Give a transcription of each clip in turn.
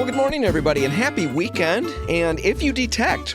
Well, good morning, everybody, and happy weekend. And if you detect,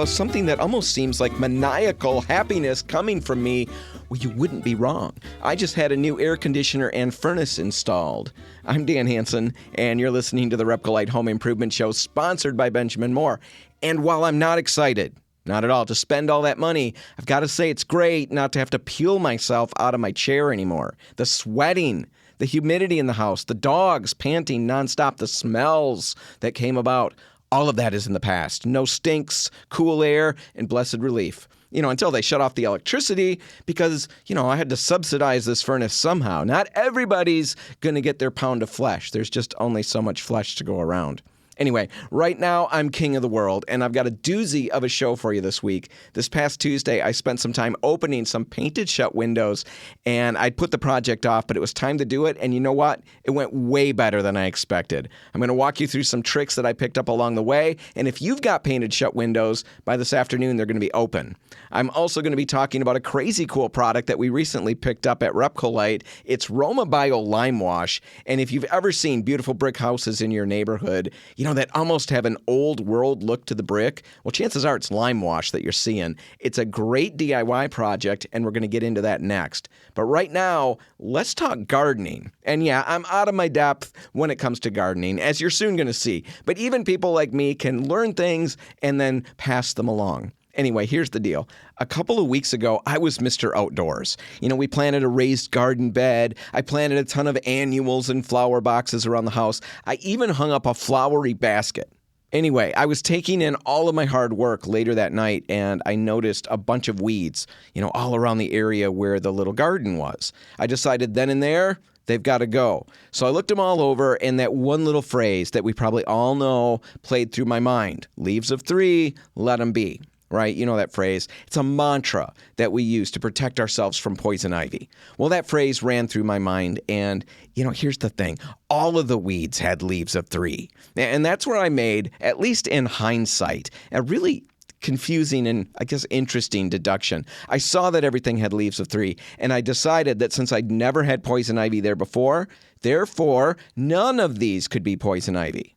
something that almost seems like maniacal happiness coming from me, well, you wouldn't be wrong. I just had a new air conditioner and furnace installed. I'm Dan Hansen, and you're listening to the RepcoLite Home Improvement Show, sponsored by Benjamin Moore. And while I'm not excited, not at all, to spend all that money, I've got to say it's great not to have to peel myself out of my chair anymore. The sweating, the humidity in the house, the dogs panting nonstop, the smells that came about, all of that is in the past. No stinks, cool air, and blessed relief. Until they shut off the electricity because, I had to subsidize this furnace somehow. Not everybody's going to get their pound of flesh. There's just only so much flesh to go around. Anyway, right now I'm king of the world, and I've got a doozy of a show for you this week. This past Tuesday, I spent some time opening some painted shut windows, and I'd put the project off, but it was time to do it, and you know what? It went way better than I expected. I'm going to walk you through some tricks that I picked up along the way, and if you've got painted shut windows, by this afternoon, they're going to be open. I'm also going to be talking about a crazy cool product that we recently picked up at RepcoLite. It's Romabio Limewash, and if you've ever seen beautiful brick houses in your neighborhood, that almost have an old world look to the brick, well, chances are it's Limewash that you're seeing. It's a great DIY project, and we're going to get into that next. But right now, let's talk gardening. And yeah, I'm out of my depth when it comes to gardening, as you're soon going to see. But even people like me can learn things and then pass them along. Anyway, here's the deal. A couple of weeks ago, I was Mr. Outdoors. We planted a raised garden bed. I planted a ton of annuals and flower boxes around the house. I even hung up a flowery basket. Anyway, I was taking in all of my hard work later that night, and I noticed a bunch of weeds, all around the area where the little garden was. I decided then and there, they've got to go. So I looked them all over, and that one little phrase that we probably all know played through my mind. Leaves of three, let them be. Right? You know that phrase. It's a mantra that we use to protect ourselves from poison ivy. Well, that phrase ran through my mind, and, here's the thing. All of the weeds had leaves of three. And that's where I made, at least in hindsight, a really confusing and, I guess, interesting deduction. I saw that everything had leaves of three, and I decided that since I'd never had poison ivy there before, therefore, none of these could be poison ivy.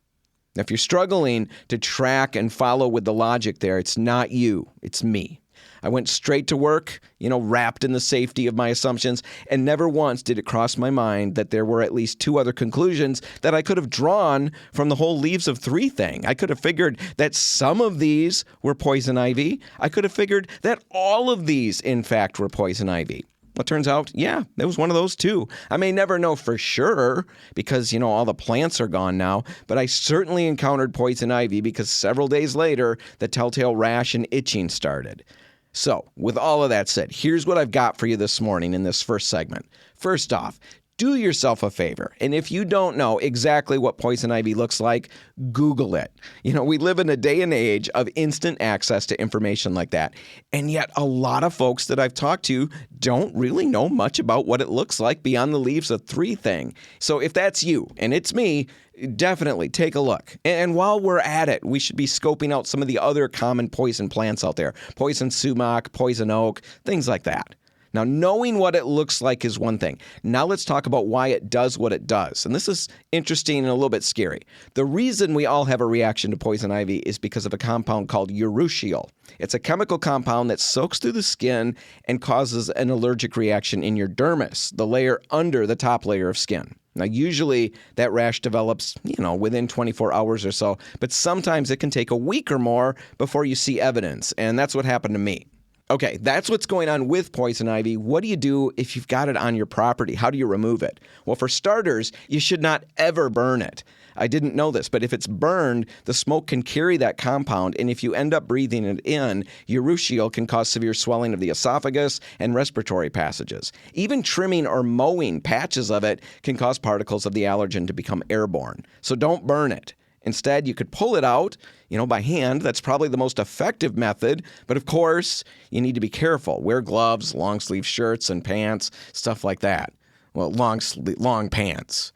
Now, if you're struggling to track and follow with the logic there, it's not you, it's me. I went straight to work, wrapped in the safety of my assumptions, and never once did it cross my mind that there were at least two other conclusions that I could have drawn from the whole leaves of three thing. I could have figured that some of these were poison ivy. I could have figured that all of these, in fact, were poison ivy. Well, it turns out, yeah, it was one of those too. I may never know for sure because, all the plants are gone now, but I certainly encountered poison ivy because several days later, the telltale rash and itching started. So, with all of that said, here's what I've got for you this morning in this first segment. First off, do yourself a favor, and if you don't know exactly what poison ivy looks like, Google it. We live in a day and age of instant access to information like that, and yet a lot of folks that I've talked to don't really know much about what it looks like beyond the leaves of three thing. So if that's you, and it's me, definitely take a look. And while we're at it, we should be scoping out some of the other common poison plants out there. Poison sumac, poison oak, things like that. Now, knowing what it looks like is one thing. Now let's talk about why it does what it does. And this is interesting and a little bit scary. The reason we all have a reaction to poison ivy is because of a compound called urushiol. It's a chemical compound that soaks through the skin and causes an allergic reaction in your dermis, the layer under the top layer of skin. Now, usually that rash develops, within 24 hours or so, but sometimes it can take a week or more before you see evidence, and that's what happened to me. Okay, that's what's going on with poison ivy. What do you do if you've got it on your property? How do you remove it? Well, for starters, you should not ever burn it. I didn't know this, but if it's burned, the smoke can carry that compound, and if you end up breathing it in, urushiol can cause severe swelling of the esophagus and respiratory passages. Even trimming or mowing patches of it can cause particles of the allergen to become airborne. So don't burn it. Instead, you could pull it out, by hand. That's probably the most effective method. But of course, you need to be careful. Wear gloves, long sleeve shirts and pants, stuff like that. Well, long pants.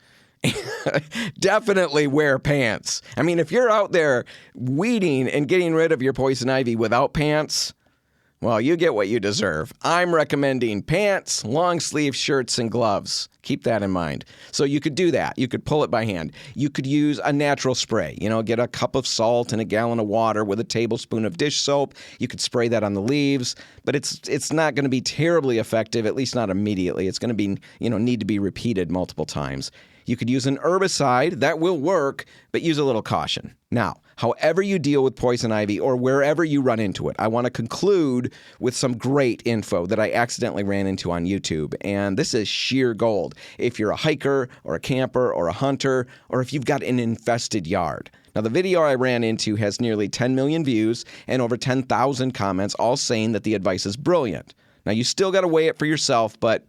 Definitely wear pants. I mean, if you're out there weeding and getting rid of your poison ivy without pants, Well, you get what you deserve. I'm recommending pants, long sleeve shirts, and gloves. Keep that in mind. So you could do that. You could pull it by hand. You could use a natural spray. Get a cup of salt and a gallon of water with a tablespoon of dish soap. You could spray that on the leaves, but it's not going to be terribly effective, at least not immediately. It's going to be, need to be repeated multiple times. You could use an herbicide. That will work, but use a little caution. Now, however you deal with poison ivy or wherever you run into it, I want to conclude with some great info that I accidentally ran into on YouTube. And this is sheer gold if you're a hiker or a camper or a hunter or if you've got an infested yard. Now, the video I ran into has nearly 10 million views and over 10,000 comments, all saying that the advice is brilliant. Now, you still got to weigh it for yourself, but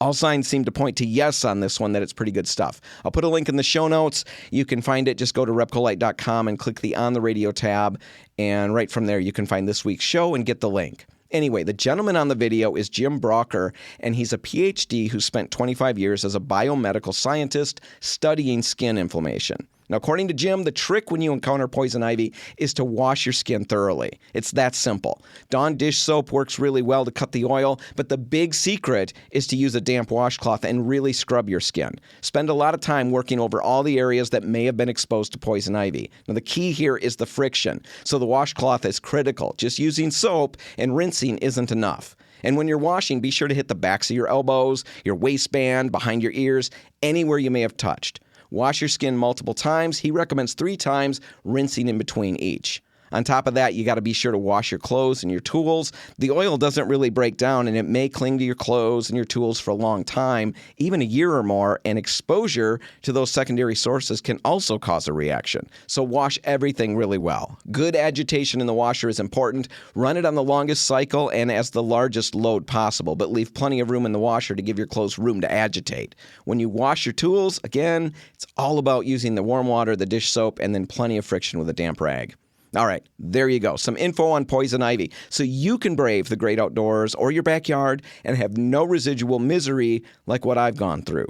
all signs seem to point to yes on this one, that it's pretty good stuff. I'll put a link in the show notes. You can find it. Just go to RepcoLite.com and click the On the Radio tab. And right from there, you can find this week's show and get the link. Anyway, the gentleman on the video is Jim Brocker, and he's a PhD who spent 25 years as a biomedical scientist studying skin inflammation. Now, according to Jim, the trick when you encounter poison ivy is to wash your skin thoroughly. It's that simple. Dawn dish soap works really well to cut the oil, but the big secret is to use a damp washcloth and really scrub your skin. Spend a lot of time working over all the areas that may have been exposed to poison ivy. Now, the key here is the friction, so the washcloth is critical. Just using soap and rinsing isn't enough. And when you're washing, be sure to hit the backs of your elbows, your waistband, behind your ears, anywhere you may have touched. Wash your skin multiple times. He recommends 3 times, rinsing in between each. On top of that, you got to be sure to wash your clothes and your tools. The oil doesn't really break down, and it may cling to your clothes and your tools for a long time, even a year or more, and exposure to those secondary sources can also cause a reaction. So wash everything really well. Good agitation in the washer is important. Run it on the longest cycle and as the largest load possible, but leave plenty of room in the washer to give your clothes room to agitate. When you wash your tools, again, it's all about using the warm water, the dish soap, and then plenty of friction with a damp rag. All right, there you go. Some info on poison ivy so you can brave the great outdoors or your backyard and have no residual misery like what I've gone through.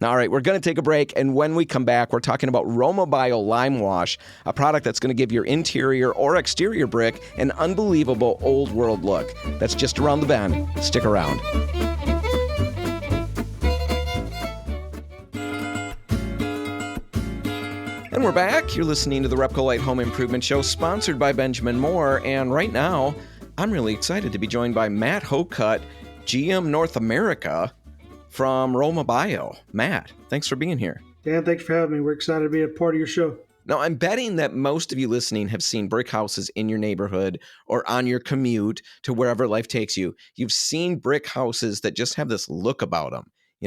All right, we're going to take a break, and when we come back, we're talking about Romabio Limewash, a product that's going to give your interior or exterior brick an unbelievable old world look. That's just around the bend. Stick around. And we're back. You're listening to the RepcoLite Home Improvement Show, sponsored by Benjamin Moore. And right now, I'm really excited to be joined by Matt Hocutt, GM North America from Romabio. Matt, thanks for being here. Dan, thanks for having me. We're excited to be a part of your show. Now, I'm betting that most of you listening have seen brick houses in your neighborhood or on your commute to wherever life takes you. You've seen brick houses that just have this look about them,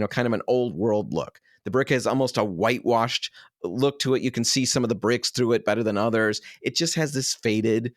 kind of an old world look. The brick has almost a whitewashed look to it. You can see some of the bricks through it better than others. It just has this faded,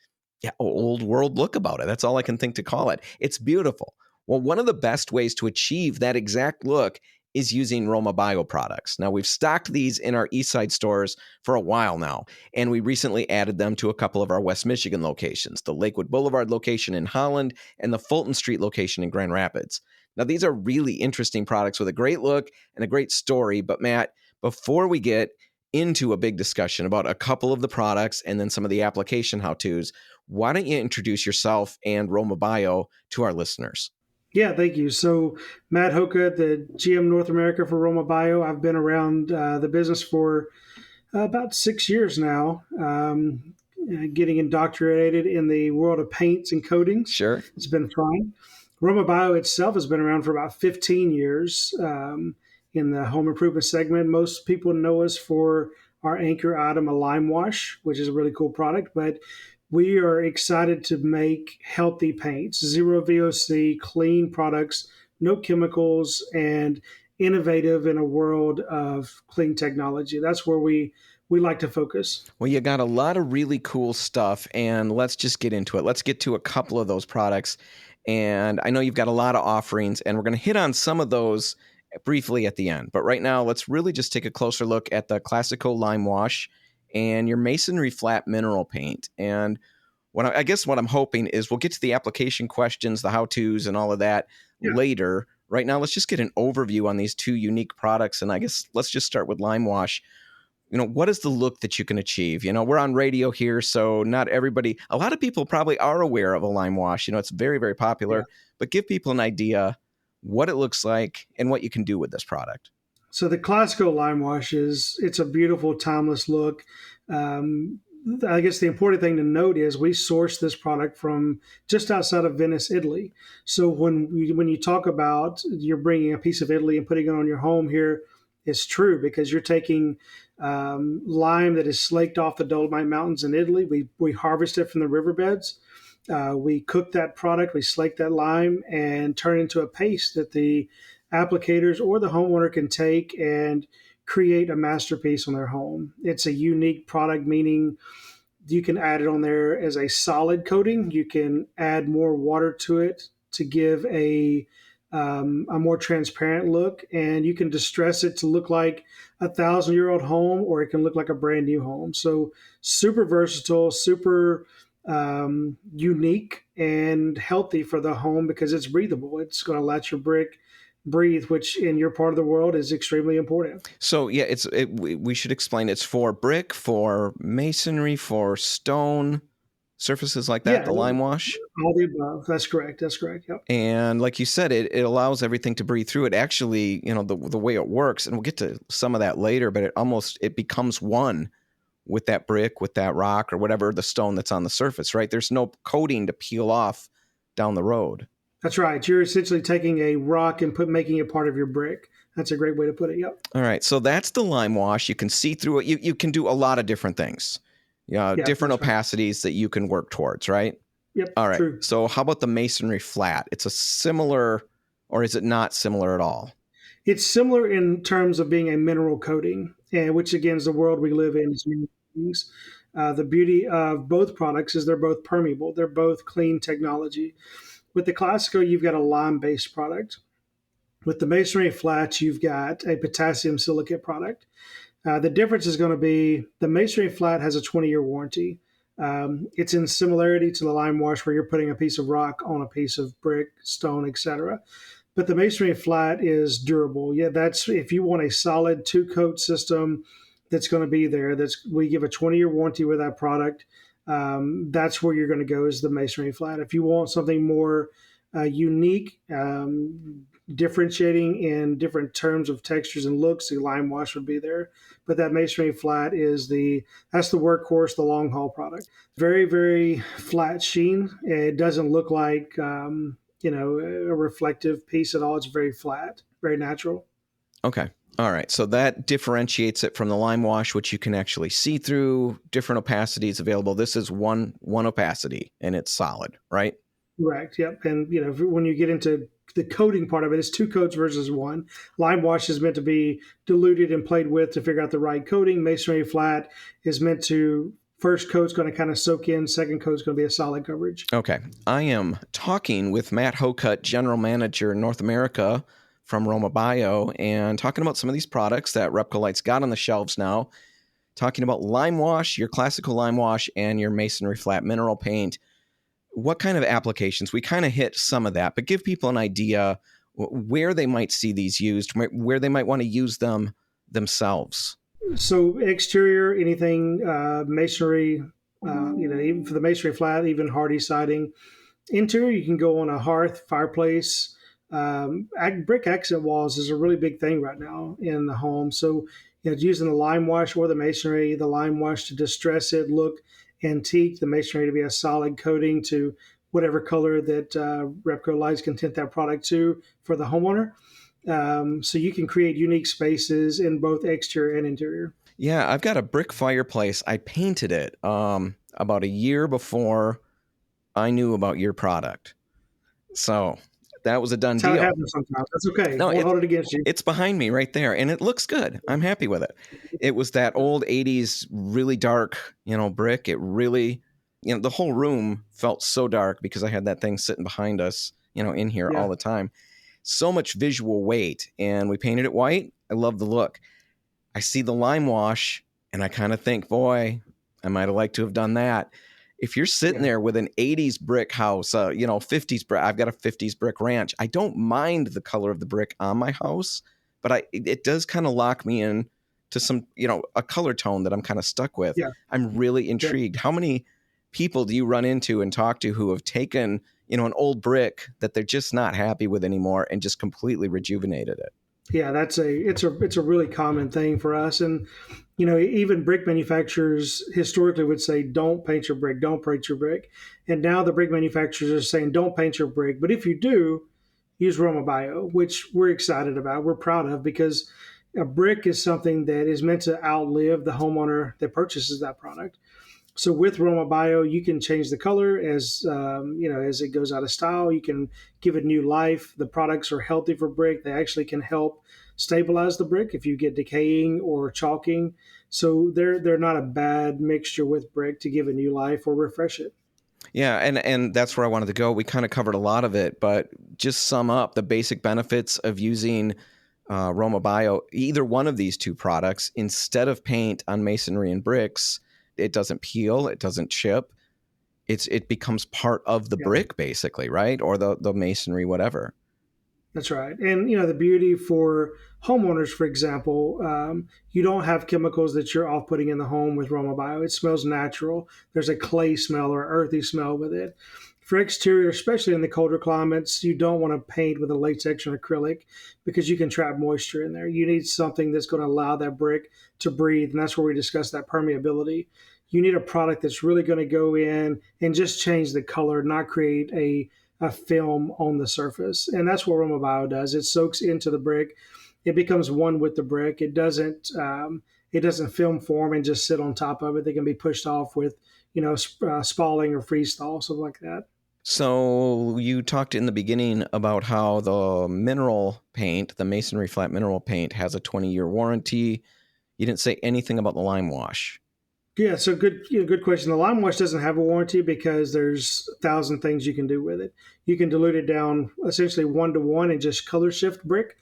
old world look about it. That's all I can think to call it. It's beautiful. Well, one of the best ways to achieve that exact look is using Romabio products. Now, we've stocked these in our Eastside stores for a while now, and we recently added them to a couple of our West Michigan locations, the Lakewood Boulevard location in Holland and the Fulton Street location in Grand Rapids. Now, these are really interesting products with a great look and a great story. But Matt, before we get into a big discussion about a couple of the products and then some of the application how-tos, why don't you introduce yourself and Romabio to our listeners? Yeah, thank you. So Matt Hocutt, the GM North America for Romabio. I've been around the business for about 6 years now, getting indoctrinated in the world of paints and coatings. Sure. It's been fun. Romabio itself has been around for about 15 years in the home improvement segment. Most people know us for our anchor item, a Limewash, which is a really cool product. But we are excited to make healthy paints, zero VOC, clean products, no chemicals, and innovative in a world of clean technology. That's where we like to focus. Well, you got a lot of really cool stuff, and let's just get into it. Let's get to a couple of those products. And I know you've got a lot of offerings, and we're going to hit on some of those briefly at the end. But right now, let's really just take a closer look at the Classico Limewash and your Masonry Flat Mineral Paint. And what I'm hoping is we'll get to the application questions, the how-tos, and all of that later. Right now, let's just get an overview on these two unique products. And I guess let's just start with Limewash. what is the look that you can achieve? We're on radio here, so not everybody, a lot of people probably are aware of a lime wash. It's very, very popular, but give people an idea what it looks like and what you can do with this product. So the Classico lime wash it's a beautiful, timeless look. I guess the important thing to note is we source this product from just outside of Venice, Italy. So when you talk about you're bringing a piece of Italy and putting it on your home here, it's true because you're taking lime that is slaked off the Dolomite Mountains in Italy. We harvest it from the riverbeds. We cook that product, we slake that lime and turn it into a paste that the applicators or the homeowner can take and create a masterpiece on their home. It's a unique product, meaning you can add it on there as a solid coating. You can add more water to it to give a more transparent look, and you can distress it to look like 1,000-year-old home, or it can look like a brand new home. So super versatile, super unique, and healthy for the home because it's breathable. It's going to let your brick breathe, which in your part of the world is extremely important. So yeah, we should explain it's for brick, for masonry, for stone surfaces like that, the lime wash. All the above. That's correct. Yep. And like you said, it allows everything to breathe through it. Actually, the way it works, and we'll get to some of that later, but it becomes one with that brick, with that rock, or whatever the stone that's on the surface, right? There's no coating to peel off down the road. That's right. You're essentially taking a rock and making it part of your brick. That's a great way to put it. Yep. All right. So that's the lime wash. You can see through it. You can do a lot of different things. Different opacities that you can work towards, right? Yep. All right. True. So how about the masonry flat? It's a similar, or is it not similar at all? It's similar in terms of being a mineral coating, which again is the world we live in. Is mineral coatings. The beauty of both products is they're both permeable. They're both clean technology. With the Classico, you've got a lime-based product. With the masonry flats, you've got a potassium silicate product. The difference is going to be the masonry flat has a 20-year warranty. It's in similarity to the lime wash where you're putting a piece of rock on a piece of brick, stone, etc. But the masonry flat is durable. Yeah, that's if you want a solid two-coat system that's going to be there. We give a 20-year warranty with that product. That's where you're going to go is the masonry flat. If you want something more unique, differentiating in different terms of textures and looks, the lime wash would be there. But that masonry flat that's the workhorse, the long haul product. Very, very flat sheen. It doesn't look like a reflective piece at all. It's very flat, very natural. Okay. All right. So that differentiates it from the lime wash, which you can actually see through, different opacities available. This is one opacity and it's solid, right? Correct. Yep. And when you get into the coating part of it, it's two coats versus one. Lime wash is meant to be diluted and played with to figure out the right coating. Masonry flat is meant to first coat's going to kind of soak in, second coat's going to be a solid coverage. Okay. I am talking with Matt Hocutt, General Manager North America from Romabio, and talking about some of these products that RepcoLite's got on the shelves now, talking about lime wash, your Classico lime wash, and your masonry flat mineral paint. What kind of applications? We kind of hit some of that, but give people an idea where they might see these used, where they might want to use them themselves. So exterior, anything masonry, even for the masonry flat, even hardy siding. Interior, you can go on a hearth, fireplace. Brick accent walls is a really big thing right now in the home. So using the lime wash or the lime wash to distress it, look antique, the masonry to be a solid coating to whatever color that RepcoLite can tint that product to for the homeowner. So you can create unique spaces in both exterior and interior. Yeah, I've got a brick fireplace. I painted it about a year before I knew about your product. So that was a done deal. That's how it happens sometimes. That's okay. No, Won't hold it against you. It's behind me right there, and it looks good. I'm happy with it. It was that old 80s, really dark, brick. It really, the whole room felt so dark because I had that thing sitting behind us, in here all the time. So much visual weight, and we painted it white. I love the look. I see the lime wash, and I kind of think, boy, I might have liked to have done that. If you're sitting there with an 80s brick house, 50s brick, I've got a 50s brick ranch. I don't mind the color of the brick on my house, but it does kind of lock me in to some, a color tone that I'm kind of stuck with. Yeah. I'm really Yeah. intrigued. How many people do you run into and talk to who have taken, an old brick that they're just not happy with anymore and just completely rejuvenated it? Yeah, it's a really common thing for us. And even brick manufacturers historically would say, don't paint your brick, don't paint your brick. And now the brick manufacturers are saying, don't paint your brick, but if you do, use Romabio, which we're excited about, we're proud of, because a brick is something that is meant to outlive the homeowner that purchases that product. So with Roma Bio, you can change the color as it goes out of style. You can give it new life. The products are healthy for brick. They actually can help stabilize the brick if you get decaying or chalking. So they're not a bad mixture with brick to give it new life or refresh it. Yeah, and that's where I wanted to go. We kind of covered a lot of it, but just sum up the basic benefits of using Roma Bio, either one of these two products, instead of paint on masonry and bricks. It doesn't peel, it doesn't chip. It becomes part of the brick, basically, right? Or the masonry, whatever. That's right. And, the beauty for homeowners, for example, you don't have chemicals that you're off putting in the home with Roma Bio. It smells natural. There's a clay smell or earthy smell with it. For exterior, especially in the colder climates, you don't want to paint with a latex or acrylic because you can trap moisture in there. You need something that's going to allow that brick to breathe. And that's where we discuss that permeability. You need a product that's really going to go in and just change the color, not create a film on the surface. And that's what Roma Bio does. It soaks into the brick. It becomes one with the brick. It doesn't film form and just sit on top of it. They can be pushed off with, spalling or freeze thaw, something like that. So you talked in the beginning about how the mineral paint, the masonry flat mineral paint, has a 20-year warranty. You didn't say anything about the lime wash. Yeah, so good question. The lime wash doesn't have a warranty because there's 1,000 things you can do with it. You can dilute it down essentially 1-to-1 and just color shift brick.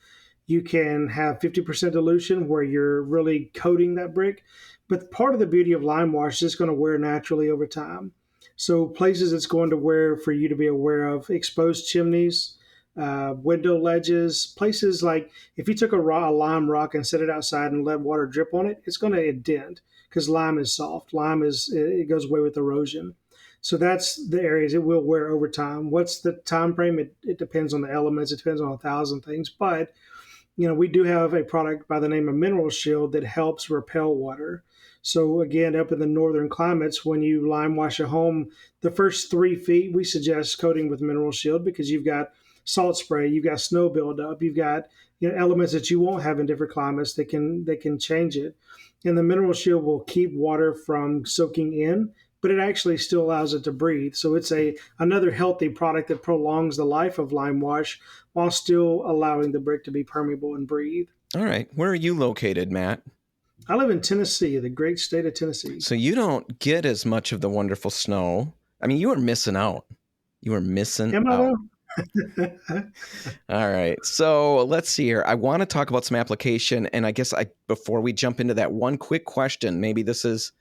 You can have 50% dilution where you're really coating that brick. But part of the beauty of lime wash is it's going to wear naturally over time. So places it's going to wear for you to be aware of: exposed chimneys, window ledges, places like if you took a lime rock and set it outside and let water drip on it, it's going to indent because lime is soft. It goes away with erosion. So that's the areas it will wear over time. What's the time frame? It depends on the elements. It depends on 1,000 things. But we do have a product by the name of Mineral Shield that helps repel water. So again, up in the northern climates, when you lime wash a home, the first 3 feet we suggest coating with Mineral Shield because you've got salt spray, you've got snow buildup, you've got elements that you won't have in different climates that can change it. And the Mineral Shield will keep water from soaking in, but it actually still allows it to breathe. So it's another healthy product that prolongs the life of lime wash while still allowing the brick to be permeable and breathe. All right. Where are you located, Matt? I live in Tennessee, the great state of Tennessee. So you don't get as much of the wonderful snow. I mean, you are missing out. You are missing Am I out. though? All right. So let's see here. I want to talk about some application. And I guess before we jump into that, one quick question. Maybe this is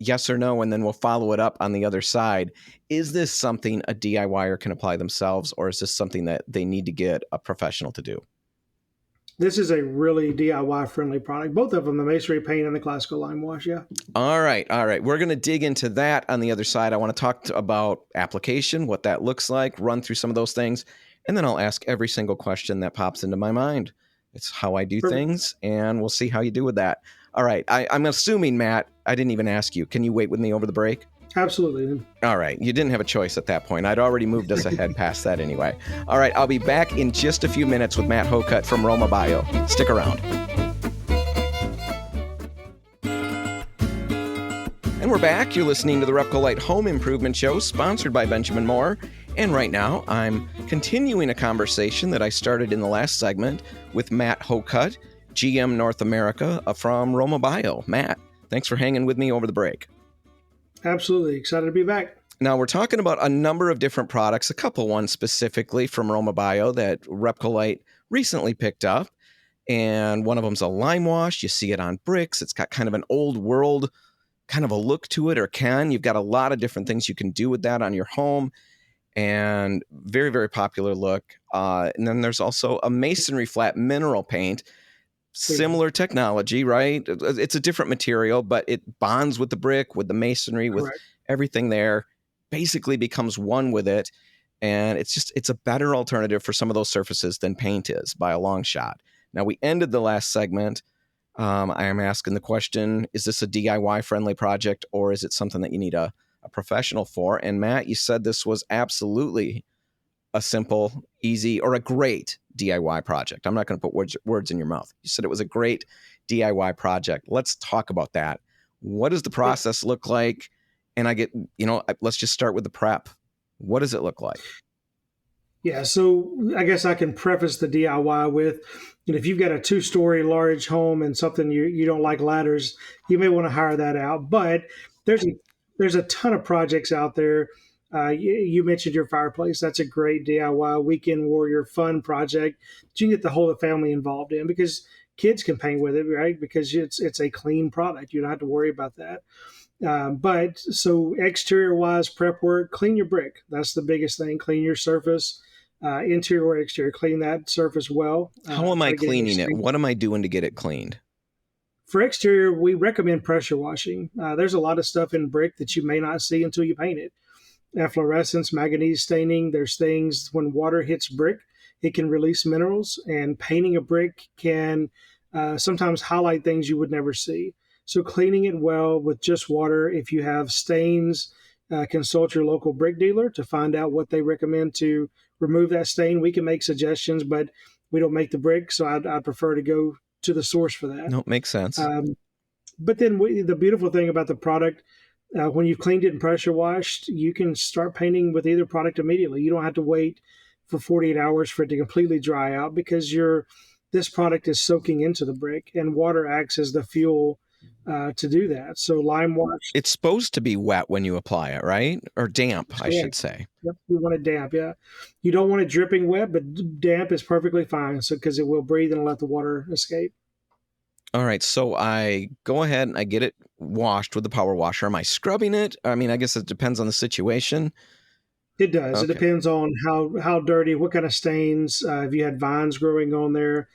yes or no, and then we'll follow it up on the other side. Is this something a DIYer can apply themselves, or is this something that they need to get a professional to do? This is a really DIY friendly product. Both of them, the masonry paint and the classical lime wash. Yeah. All right. We're going to dig into that on the other side. I want to talk about application, what that looks like, run through some of those things, and then I'll ask every single question that pops into my mind. It's how I do things, and we'll see how you do with that. All right. I'm assuming, Matt, I didn't even ask you. Can you wait with me over the break? Absolutely. All right. You didn't have a choice at that point. I'd already moved us ahead past that anyway. All right. I'll be back in just a few minutes with Matt Hocutt from Roma Bio. Stick around. And we're back. You're listening to the RepcoLite Home Improvement Show, sponsored by Benjamin Moore. And right now, I'm continuing a conversation that I started in the last segment with Matt Hocutt, GM North America from Roma Bio. Matt, thanks for hanging with me over the break. Absolutely. Excited to be back. Now, we're talking about a number of different products, a couple ones specifically from Roma Bio that RepcoLite recently picked up. And one of them's a lime wash. You see it on bricks. It's got kind of an old world kind of a look to it, or you've got a lot of different things you can do with that on your home, and very, very popular look. And then there's also a masonry flat mineral paint. similar technology, right? It's a different material, but it bonds with the brick, with the masonry, with Correct. everything there, basically becomes one with it. And it's a better alternative for some of those surfaces than paint is by a long shot. Now, we ended the last segment. I am asking the question, is this a DIY friendly project, or is it something that you need a professional for? And Matt, you said this was absolutely a simple, easy, or a great DIY project. I'm not going to put words in your mouth. You said it was a great DIY project. Let's talk about that. What does the process look like? And let's just start with the prep. What does it look like? Yeah, so I guess I can preface the DIY with, if you've got a 2-story large home and something you don't like ladders, you may want to hire that out. But there's a ton of projects out there. You mentioned your fireplace. That's a great DIY weekend warrior fun project that you can get the whole family involved in, because kids can paint with it, right? Because it's a clean product. You don't have to worry about that. But so exterior wise, prep work, clean your brick. That's the biggest thing. Clean your surface, interior or exterior. Clean that surface well. How am I cleaning it? What am I doing to get it cleaned? For exterior, we recommend pressure washing. There's a lot of stuff in brick that you may not see until you paint it. Efflorescence, manganese staining. There's things when water hits brick, it can release minerals, and painting a brick can sometimes highlight things you would never see. So cleaning it well with just water. If you have stains, consult your local brick dealer to find out what they recommend to remove that stain. We can make suggestions, but we don't make the brick, so I'd prefer to go to the source for that. No, makes sense. But then the beautiful thing about the product, when you've cleaned it and pressure washed, you can start painting with either product immediately. You don't have to wait for 48 hours for it to completely dry out, because this product is soaking into the brick, and water acts as the fuel to do that. So lime wash. It's supposed to be wet when you apply it, right? Or damp, I should say. Yep, you want it damp, yeah. You don't want it dripping wet, but damp is perfectly fine, so because it will breathe and let the water escape. All right, so I go ahead and I get it washed with the power washer. Am I scrubbing it? I mean, I guess it depends on the situation. It does. Okay. It depends on how dirty, what kind of stains, if you had vines growing on there.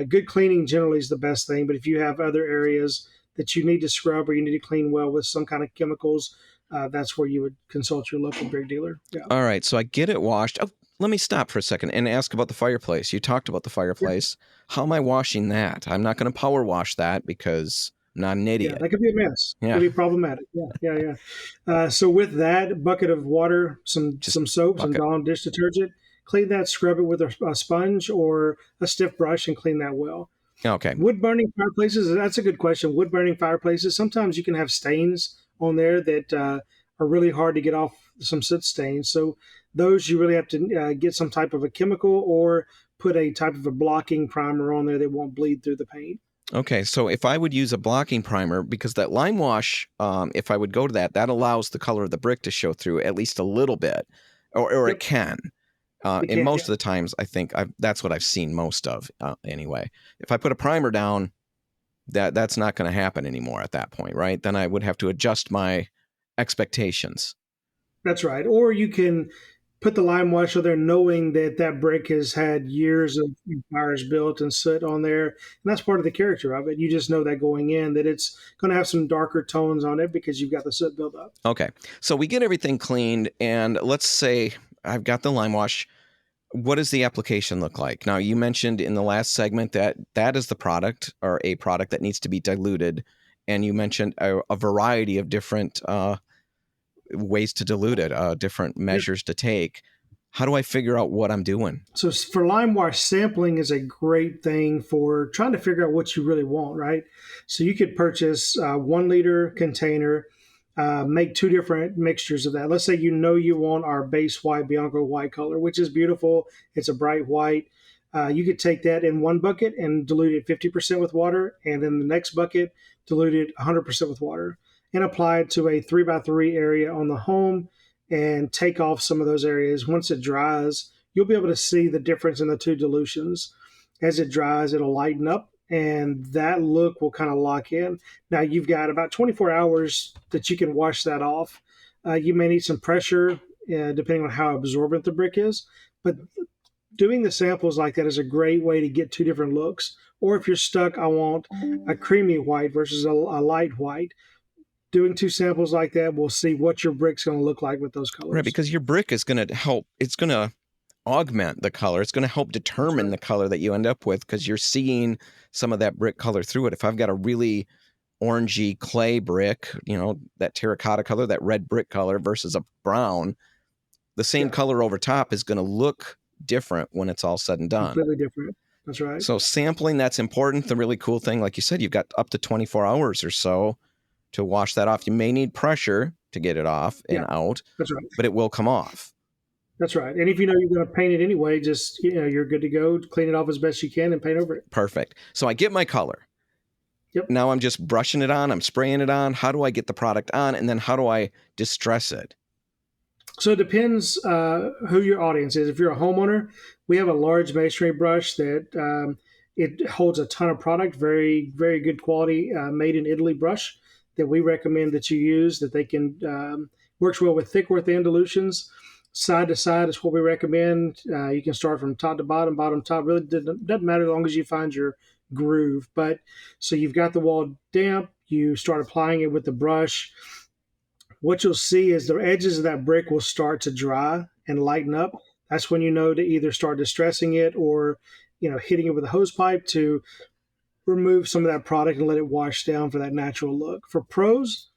Good cleaning generally is the best thing, but if you have other areas that you need to scrub or you need to clean well with some kind of chemicals, that's where you would consult your local brick dealer. Yeah. All right, so I get it washed. Oh, let me stop for a second and ask about the fireplace. You talked about the fireplace. Yeah. How am I washing that? I'm not going to power wash that because I'm not an idiot. Yeah, that could be a mess. Yeah. It could be problematic. Yeah. So with that bucket of water, some soap, some Dawn dish detergent, clean that, scrub it with a sponge or a stiff brush and clean that well. Okay. Wood burning fireplaces, that's a good question. Wood burning fireplaces, sometimes you can have stains on there that are really hard to get off, some soot stains. So those you really have to get some type of a chemical or put a type of a blocking primer on there that won't bleed through the paint. Okay, so if I would use a blocking primer, because that lime wash, if I would go to that allows the color of the brick to show through at least a little bit, or Yep. It can. And most of the times, I think that's what I've seen most of anyway. If I put a primer down, that's not going to happen anymore at that point, right? Then I would have to adjust my expectations. That's right. Or you can put the lime wash on there knowing that brick has had years of fires built and soot on there. And that's part of the character of it. You just know that going in, that it's going to have some darker tones on it because you've got the soot built up. Okay. So we get everything cleaned, and let's say I've got the lime wash. What does the application look like? Now, you mentioned in the last segment that is the product, or a product that needs to be diluted. And you mentioned a variety of different ways to dilute it, different measures to take. How do I figure out what I'm doing? So for lime wash, sampling is a great thing for trying to figure out what you really want, right? So you could purchase a 1 liter container, make 2 different mixtures of that. Let's say you want our base white, Bianco white color, which is beautiful. It's a bright white. You could take that in one bucket and dilute it 50% with water, and then the next bucket, dilute it 100% with water, and apply it to a 3x3 area on the home and take off some of those areas. Once it dries, you'll be able to see the difference in the 2 dilutions. As it dries, it'll lighten up, and that look will kind of lock in. Now, you've got about 24 hours that you can wash that off. You may need some pressure, depending on how absorbent the brick is, but doing the samples like that is a great way to get 2 different looks. Or if you're stuck, I want a creamy white versus a light white. Doing two samples like that, we'll see what your brick's going to look like with those Right, colors. because your brick is going to help. It's going to augment the color. It's going to help determine the color that you end up with because you're seeing some of that brick color through it. If I've got a really orangey clay brick, that terracotta color, that red brick color versus a brown, the same color over top is going to look different when it's all said and done. Completely different. That's right. So sampling, that's important. The really cool thing, like you said, you've got up to 24 hours or so to wash that off. You may need pressure to get it off and out, that's right. but it will come off. That's right. And if you know you're going to paint it anyway, just, you're good to go. Clean it off as best you can and paint over it. Perfect. So I get my color. Yep. Now I'm just brushing it on. I'm spraying it on. How do I get the product on? And then how do I distress it? So it depends who your audience is. If you're a homeowner, we have a large masonry brush that it holds a ton of product, very, very good quality, made in Italy brush that we recommend that you use, that they can, works well with thick or thin dilutions. Side to side is what we recommend. You can start from top to bottom, bottom to top. Really doesn't matter as long as you find your groove. But so you've got the wall damp, you start applying it with the brush. What you'll see is the edges of that brick will start to dry and lighten up. That's when you know to either start distressing it or, hitting it with a hose pipe to remove some of that product and let it wash down for that natural look. For pros,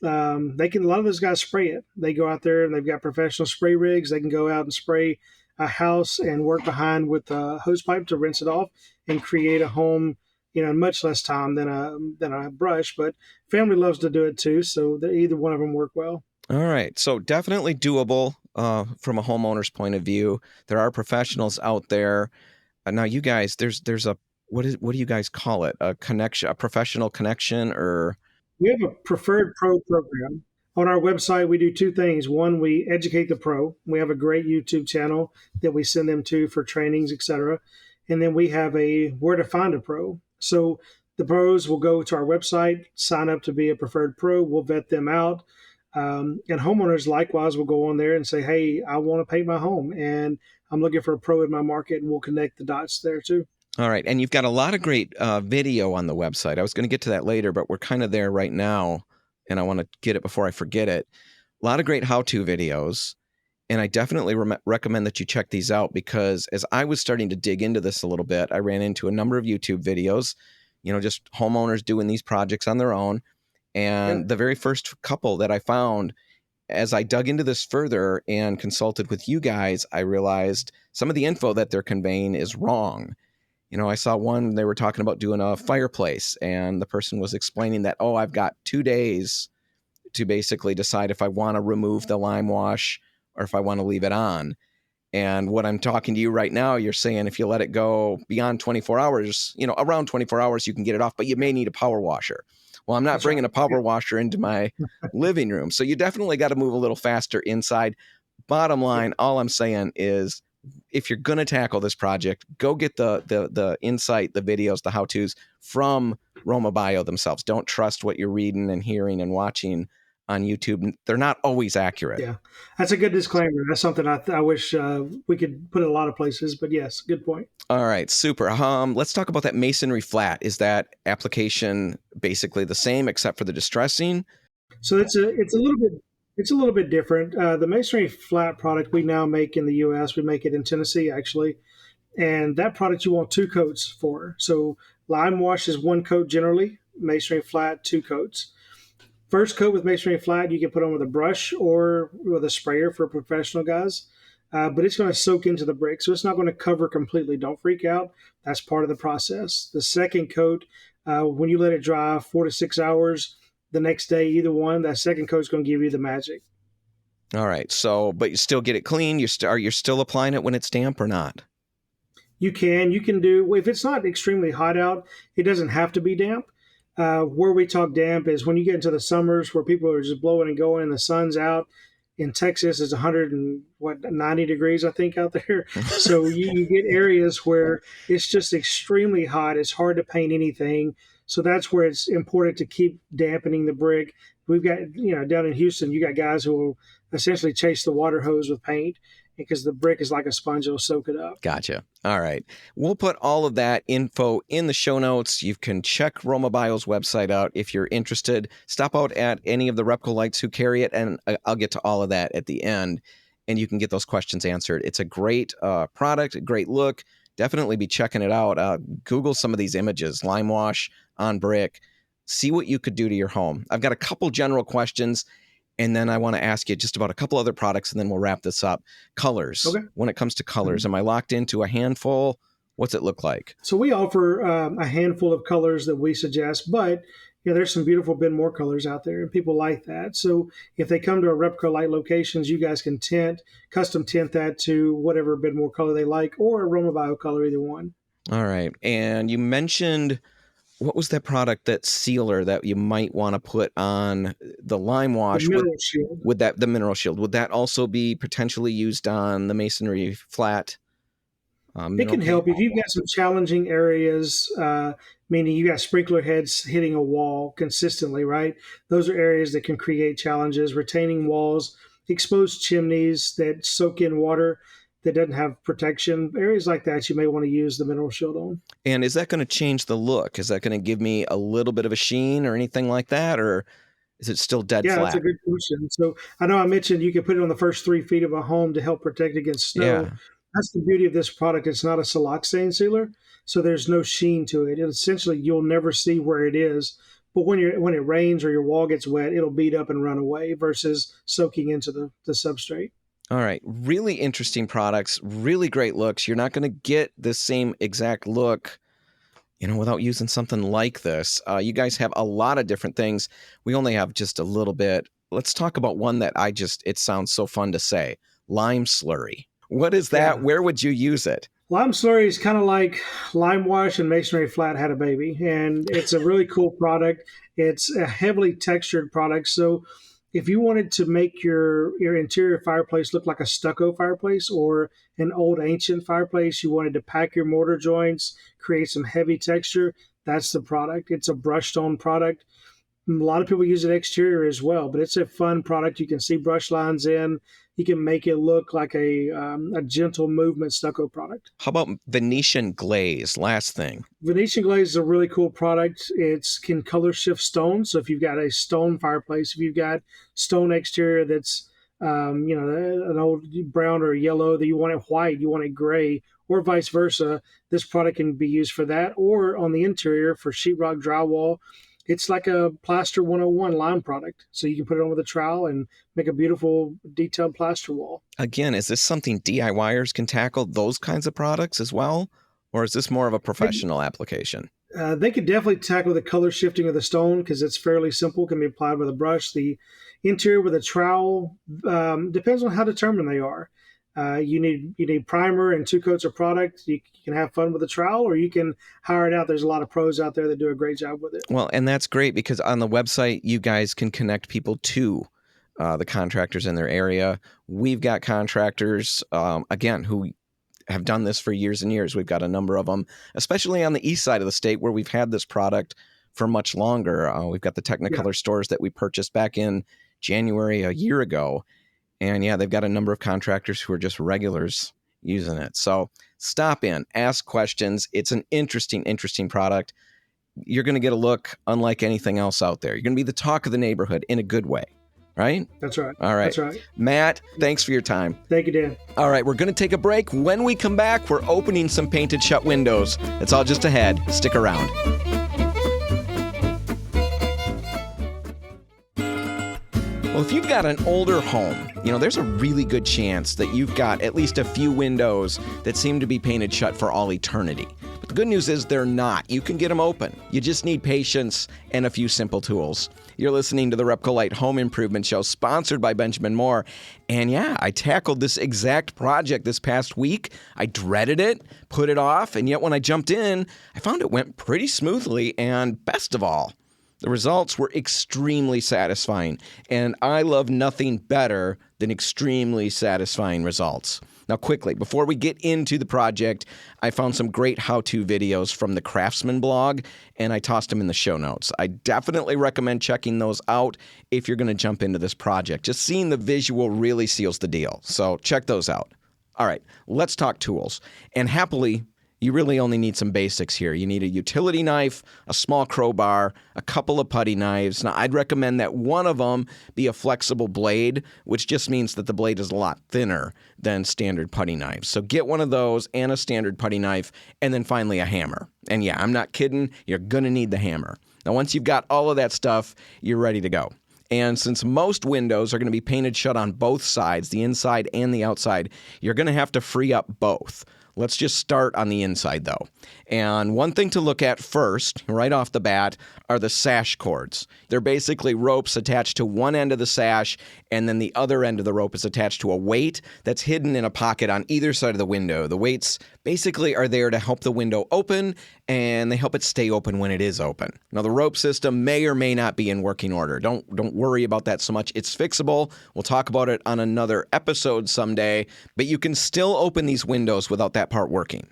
they can. A lot of those guys spray it. They go out there and they've got professional spray rigs. They can go out and spray a house and work behind with a hose pipe to rinse it off and create a home, in much less time than a brush. But family loves to do it too, so either one of them work well. All right, so definitely doable from a homeowner's point of view. There are professionals out there. Now, you guys, there's a what do you guys call it? A connection, a professional connection, or we have a preferred pro program. On our website, we do two things. One, we educate the pro. We have a great YouTube channel that we send them to for trainings, etc. And then we have a where to find a pro. So the pros will go to our website, sign up to be a preferred pro. We'll vet them out. And homeowners likewise will go on there and say, hey, I want to paint my home and I'm looking for a pro in my market, and we'll connect the dots there too. All right. And you've got a lot of great video on the website. I was going to get to that later, but we're kind of there right now, and I want to get it before I forget it. A lot of great how-to videos, and I definitely recommend that you check these out because as I was starting to dig into this a little bit, I ran into a number of YouTube videos, just homeowners doing these projects on their own. And the very first couple that I found, as I dug into this further and consulted with you guys, I realized some of the info that they're conveying is wrong. I saw one, they were talking about doing a fireplace, and the person was explaining that, I've got 2 days to basically decide if I want to remove the lime wash or if I want to leave it on. And what I'm talking to you right now, you're saying if you let it go beyond 24 hours, around 24 hours, you can get it off, but you may need a power washer. Well, I'm not bringing a power washer into my living room. So you definitely got to move a little faster inside. Bottom line, all I'm saying is, if you're going to tackle this project, go get the insight, the videos, the how-tos from Romabio themselves. Don't trust what you're reading and hearing and watching on YouTube. They're not always accurate. Yeah, that's a good disclaimer. That's something I wish we could put in a lot of places, but yes, good point. All right, super. Let's talk about that masonry flat. Is that application basically the same except for the distressing? So it's a little bit different. The masonry flat product we now make in the U.S. We make it in Tennessee, actually. And that product you want two coats for. So lime wash is one coat generally, masonry flat, two coats. First coat with masonry flat, you can put on with a brush or with a sprayer for professional guys. But it's going to soak into the brick, so it's not going to cover completely. Don't freak out. That's part of the process. The second coat, when you let it dry 4 to 6 hours, the next day, either one, that second coat is going to give you the magic. All right. So, but you still get it clean. You're still applying it when it's damp or not? You can do, if it's not extremely hot out, it doesn't have to be damp. Where we talk damp is when you get into the summers where people are just blowing and going and the sun's out. In Texas, it's 90 degrees, I think, out there. So you get areas where it's just extremely hot. It's hard to paint anything. So that's where it's important to keep dampening the brick. We've got, down in Houston, you got guys who will essentially chase the water hose with paint. because the brick is like a sponge, it'll soak it up. Gotcha. All right. We'll put all of that info in the show notes. You can check Romabio's website out if you're interested. Stop out at any of the RepcoLites who carry it, and I'll get to all of that at the end, and you can get those questions answered. It's a great product, a great look. Definitely be checking it out. Google some of these images, Limewash on brick. See what you could do to your home. I've got a couple general questions, and then I want to ask you just about a couple other products, and then we'll wrap this up. Colors. Okay. When it comes to colors, am I locked into a handful? What's it look like? So we offer a handful of colors that we suggest, but there's some beautiful Benmore colors out there, and people like that. So if they come to our RepcoLite locations, you guys can custom tint that to whatever Benmore color they like, or a Romabio color, either one. All right. And you mentioned, what was that product, that sealer that you might want to put on the Limewash? The Mineral Shield. The Mineral Shield. Would that also be potentially used on the Masonry flat? It can help if you've got some challenging areas, meaning you got sprinkler heads hitting a wall consistently, right? Those are areas that can create challenges. Retaining walls, exposed chimneys that soak in water that doesn't have protection, areas like that you may want to use the Mineral Shield on. And is that going to change the look? Is that going to give me a little bit of a sheen or anything like that? Or is it still dead flat? Yeah, that's a good question. So I know I mentioned you can put it on the first 3 feet of a home to help protect against snow. Yeah. That's the beauty of this product. It's not a siloxane sealer, so there's no sheen to it. Essentially, you'll never see where it is. But when it rains or your wall gets wet, it'll beat up and run away versus soaking into the substrate. All right. Really interesting products, really great looks. You're not going to get the same exact look, without using something like this. You guys have a lot of different things. We only have just a little bit. Let's talk about one that it sounds so fun to say, lime slurry. What is that? Yeah. Where would you use it? Lime slurry is kind of like Limewash and Masonry Flat had a baby, and it's a really cool product. It's a heavily textured product, so if you wanted to make your interior fireplace look like a stucco fireplace or an old ancient fireplace, you wanted to pack your mortar joints, create some heavy texture, that's the product. It's a brushed on product. A lot of people use it exterior as well, but it's a fun product. You can see brush lines in. You can make it look like a gentle movement stucco product. How about Venetian glaze? Last thing. Venetian glaze is a really cool product. It can color shift stone. So if you've got a stone fireplace, if you've got stone exterior that's an old brown or yellow, that you want it white, you want it gray, or vice versa, this product can be used for that. Or on the interior for sheetrock drywall, it's like a Plaster 101 lime product. So you can put it on with a trowel and make a beautiful detailed plaster wall. Again, is this something DIYers can tackle, those kinds of products as well? Or is this more of a professional application? They could definitely tackle the color shifting of the stone because it's fairly simple, can be applied with a brush. The interior with a trowel depends on how determined they are. You need primer and 2 coats of product. You can have fun with a trowel, or you can hire it out. There's a lot of pros out there that do a great job with it. Well, and that's great because on the website, you guys can connect people to the contractors in their area. We've got contractors, again, who have done this for years and years. We've got a number of them, especially on the east side of the state where we've had this product for much longer. We've got the Technicolor stores that we purchased back in January a year ago. And yeah, they've got a number of contractors who are just regulars using it. So stop in, ask questions. It's an interesting product. You're going to get a look unlike anything else out there. You're going to be the talk of the neighborhood in a good way, right? That's right. All right. That's right. Matt, thanks for your time. Thank you, Dan. All right, we're going to take a break. When we come back, we're opening some painted shut windows. It's all just ahead. Stick around. Well, if you've got an older home, there's a really good chance that you've got at least a few windows that seem to be painted shut for all eternity. But the good news is they're not. You can get them open. You just need patience and a few simple tools. You're listening to the RepcoLite Home Improvement Show, sponsored by Benjamin Moore. And yeah, I tackled this exact project this past week. I dreaded it, put it off, and yet when I jumped in, I found it went pretty smoothly, and best of all, the results were extremely satisfying, and I love nothing better than extremely satisfying results. Now, quickly, before we get into the project, I found some great how-to videos from the Craftsman blog, and I tossed them in the show notes. I definitely recommend checking those out if you're going to jump into this project. Just seeing the visual really seals the deal, so check those out. All right, let's talk tools. And happily, you really only need some basics here. You need a utility knife, a small crowbar, a couple of putty knives. Now, I'd recommend that one of them be a flexible blade, which just means that the blade is a lot thinner than standard putty knives. So get one of those and a standard putty knife, and then finally a hammer. And yeah, I'm not kidding. You're going to need the hammer. Now, once you've got all of that stuff, you're ready to go. And since most windows are going to be painted shut on both sides, the inside and the outside, you're going to have to free up both. Let's just start on the inside, though. And one thing to look at first, right off the bat, are the sash cords. They're basically ropes attached to one end of the sash, and then the other end of the rope is attached to a weight that's hidden in a pocket on either side of the window. The weights basically are there to help the window open, and they help it stay open when it is open. Now, the rope system may or may not be in working order. Don't worry about that so much. It's fixable. We'll talk about it on another episode someday, but you can still open these windows without that part working.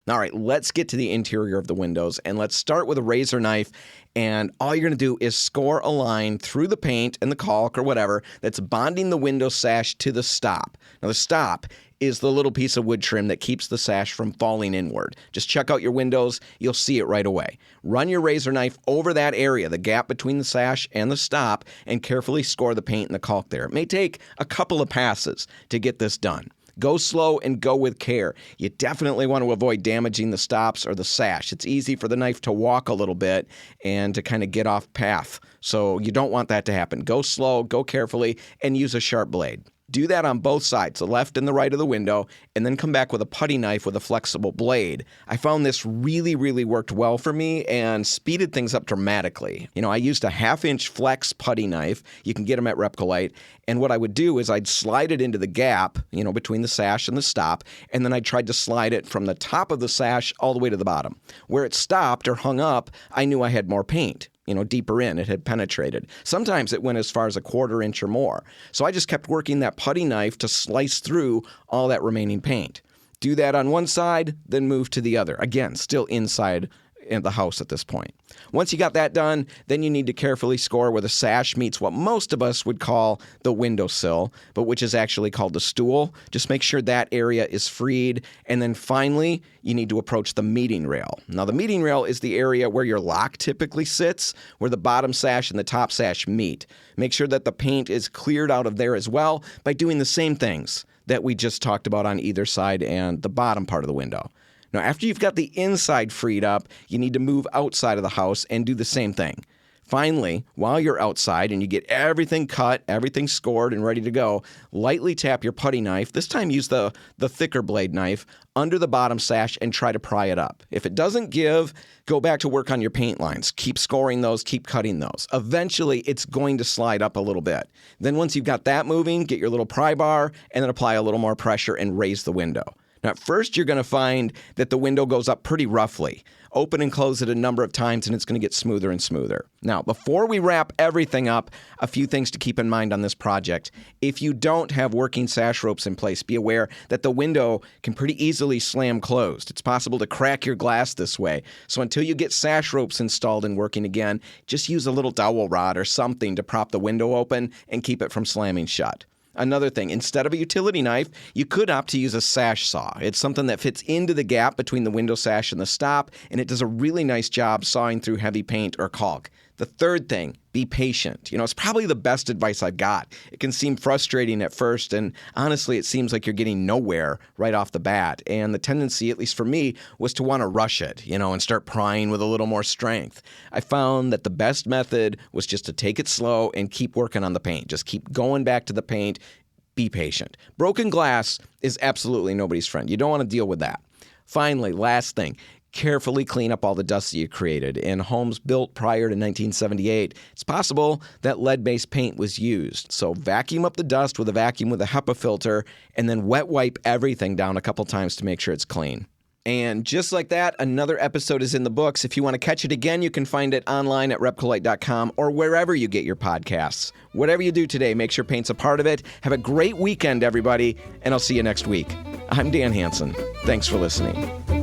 All right, let's get to the interior of the windows, and let's start with a razor knife, and all you're going to do is score a line through the paint and the caulk or whatever that's bonding the window sash to the stop. Now, the stop is the little piece of wood trim that keeps the sash from falling inward. Just check out your windows. You'll see it right away. Run your razor knife over that area, the gap between the sash and the stop, and carefully score the paint and the caulk there. It may take a couple of passes to get this done. Go slow and go with care. You definitely want to avoid damaging the stops or the sash. It's easy for the knife to walk a little bit and to kind of get off path. So you don't want that to happen. Go slow, go carefully, and use a sharp blade. Do that on both sides, the left and the right of the window, and then come back with a putty knife with a flexible blade. I found this really worked well for me and speeded things up dramatically. I used a 1/2-inch flex putty knife. You can get them at RepcoLite. And what I would do is I'd slide it into the gap, between the sash and the stop, and then I tried to slide it from the top of the sash all the way to the bottom. Where it stopped or hung up, I knew I had more paint. Deeper in, it had penetrated. Sometimes it went as far as a 1/4 inch or more. So I just kept working that putty knife to slice through all that remaining paint. Do that on one side, then move to the other. Again, still inside in the house at this point. Once you got that done, then you need to carefully score where the sash meets what most of us would call the windowsill, but which is actually called the stool. Just make sure that area is freed. And then finally, you need to approach the meeting rail. Now, the meeting rail is the area where your lock typically sits, where the bottom sash and the top sash meet. Make sure that the paint is cleared out of there as well by doing the same things that we just talked about on either side and the bottom part of the window. Now, after you've got the inside freed up, you need to move outside of the house and do the same thing. Finally, while you're outside and you get everything cut, everything scored and ready to go, lightly tap your putty knife. This time use the thicker blade knife under the bottom sash and try to pry it up. If it doesn't give, go back to work on your paint lines. Keep scoring those, keep cutting those. Eventually, it's going to slide up a little bit. Then once you've got that moving, get your little pry bar and then apply a little more pressure and raise the window. Now, at first, you're going to find that the window goes up pretty roughly. Open and close it a number of times, and it's going to get smoother and smoother. Now, before we wrap everything up, a few things to keep in mind on this project. If you don't have working sash ropes in place, be aware that the window can pretty easily slam closed. It's possible to crack your glass this way. So until you get sash ropes installed and working again, just use a little dowel rod or something to prop the window open and keep it from slamming shut. Another thing, instead of a utility knife, you could opt to use a sash saw. It's something that fits into the gap between the window sash and the stop, and it does a really nice job sawing through heavy paint or caulk. The third thing, be patient. It's probably the best advice I've got. It can seem frustrating at first, and honestly, it seems like you're getting nowhere right off the bat. And the tendency, at least for me, was to want to rush it, and start prying with a little more strength. I found that the best method was just to take it slow and keep working on the paint. Just keep going back to the paint. Be patient. Broken glass is absolutely nobody's friend. You don't want to deal with that. Finally, last thing. Carefully clean up all the dust that you created. In homes built prior to 1978, it's possible that lead-based paint was used. So vacuum up the dust with a vacuum with a HEPA filter, and then wet wipe everything down a couple times to make sure it's clean. And just like that, another episode is in the books. If you want to catch it again, you can find it online at RepcoLite.com or wherever you get your podcasts. Whatever you do today, make sure paint's a part of it. Have a great weekend, everybody, and I'll see you next week. I'm Dan Hansen. Thanks for listening.